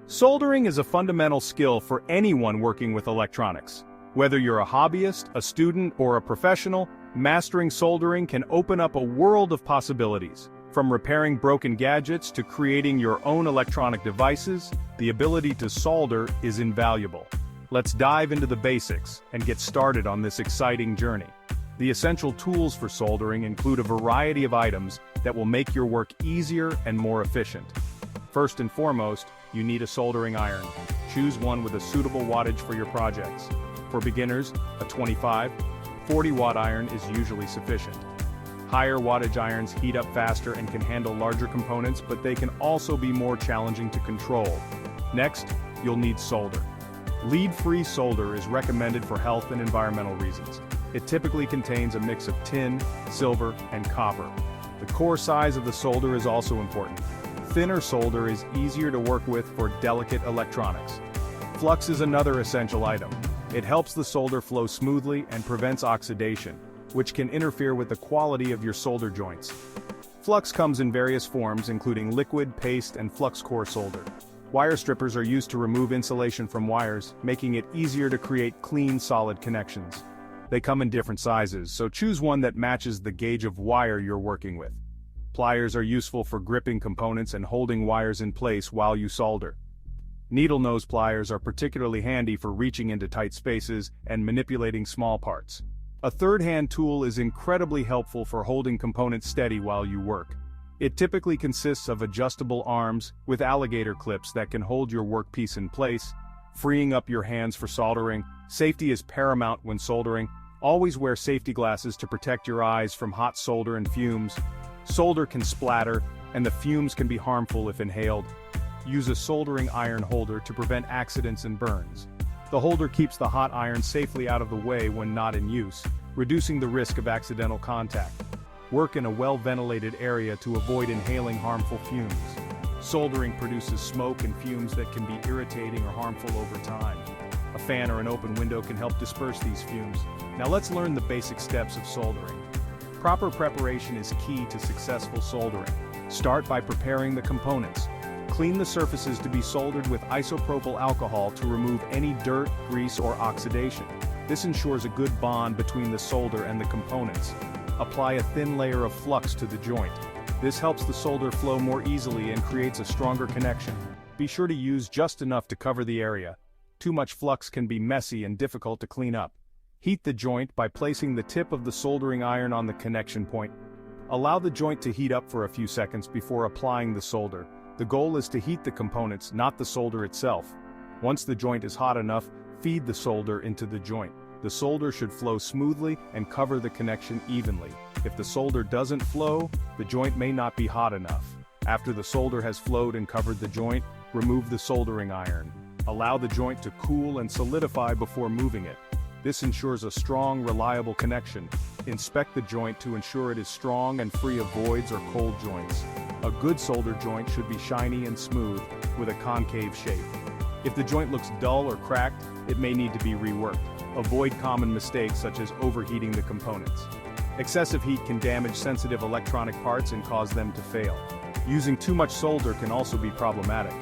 Soldering is a fundamental skill for anyone working with electronics. Whether you're a hobbyist, a student, or a professional, mastering soldering can open up a world of possibilities. From repairing broken gadgets to creating your own electronic devices, the ability to solder is invaluable. Let's dive into the basics and get started on this exciting journey. The essential tools for soldering include a variety of items that will make your work easier and more efficient. First and foremost, you need a soldering iron. Choose one with a suitable wattage for your projects. For beginners, a 25, 40-watt iron is usually sufficient. Higher wattage irons heat up faster and can handle larger components, but they can also be more challenging to control. Next, you'll need solder. Lead-free solder is recommended for health and environmental reasons. It typically contains a mix of tin, silver, and copper. The core size of the solder is also important. Thinner solder is easier to work with for delicate electronics. Flux is another essential item. It helps the solder flow smoothly and prevents oxidation, which can interfere with the quality of your solder joints. Flux comes in various forms, including liquid, paste, and flux core solder. Wire strippers are used to remove insulation from wires, making it easier to create clean, solid connections. They come in different sizes, so choose one that matches the gauge of wire you're working with. Pliers are useful for gripping components and holding wires in place while you solder. Needle nose pliers are particularly handy for reaching into tight spaces and manipulating small parts. A third-hand tool is incredibly helpful for holding components steady while you work. It typically consists of adjustable arms with alligator clips that can hold your workpiece in place, freeing up your hands for soldering. Safety is paramount when soldering. Always wear safety glasses to protect your eyes from hot solder and fumes. Solder can splatter, and the fumes can be harmful if inhaled. Use a soldering iron holder to prevent accidents and burns. The holder keeps the hot iron safely out of the way when not in use, reducing the risk of accidental contact. Work in a well-ventilated area to avoid inhaling harmful fumes. Soldering produces smoke and fumes that can be irritating or harmful over time. A fan or an open window can help disperse these fumes. Now let's learn the basic steps of soldering. Proper preparation is key to successful soldering. Start by preparing the components. Clean the surfaces to be soldered with isopropyl alcohol to remove any dirt, grease, or oxidation. This ensures a good bond between the solder and the components. Apply a thin layer of flux to the joint. This helps the solder flow more easily and creates a stronger connection. Be sure to use just enough to cover the area. Too much flux can be messy and difficult to clean up. Heat the joint by placing the tip of the soldering iron on the connection point. Allow the joint to heat up for a few seconds before applying the solder. The goal is to heat the components, not the solder itself. Once the joint is hot enough, feed the solder into the joint. The solder should flow smoothly and cover the connection evenly. If the solder doesn't flow, the joint may not be hot enough. After the solder has flowed and covered the joint, remove the soldering iron. Allow the joint to cool and solidify before moving it. This ensures a strong, reliable connection. Inspect the joint to ensure it is strong and free of voids or cold joints. A good solder joint should be shiny and smooth, with a concave shape. If the joint looks dull or cracked, it may need to be reworked. Avoid common mistakes such as overheating the components. Excessive heat can damage sensitive electronic parts and cause them to fail. Using too much solder can also be problematic.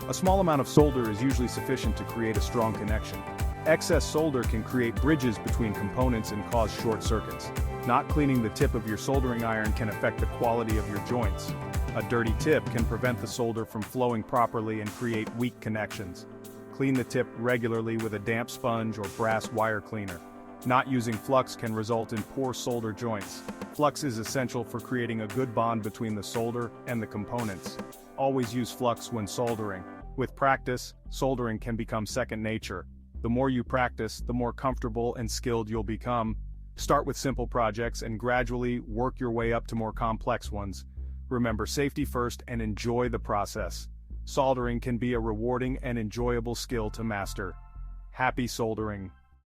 A small amount of solder is usually sufficient to create a strong connection. Excess solder can create bridges between components and cause short circuits. Not cleaning the tip of your soldering iron can affect the quality of your joints. A dirty tip can prevent the solder from flowing properly and create weak connections. Clean the tip regularly with a damp sponge or brass wire cleaner. Not using flux can result in poor solder joints. Flux is essential for creating a good bond between the solder and the components. Always use flux when soldering. With practice, soldering can become second nature. The more you practice, the more comfortable and skilled you'll become. Start with simple projects and gradually work your way up to more complex ones. Remember, safety first and enjoy the process. Soldering can be a rewarding and enjoyable skill to master. Happy soldering!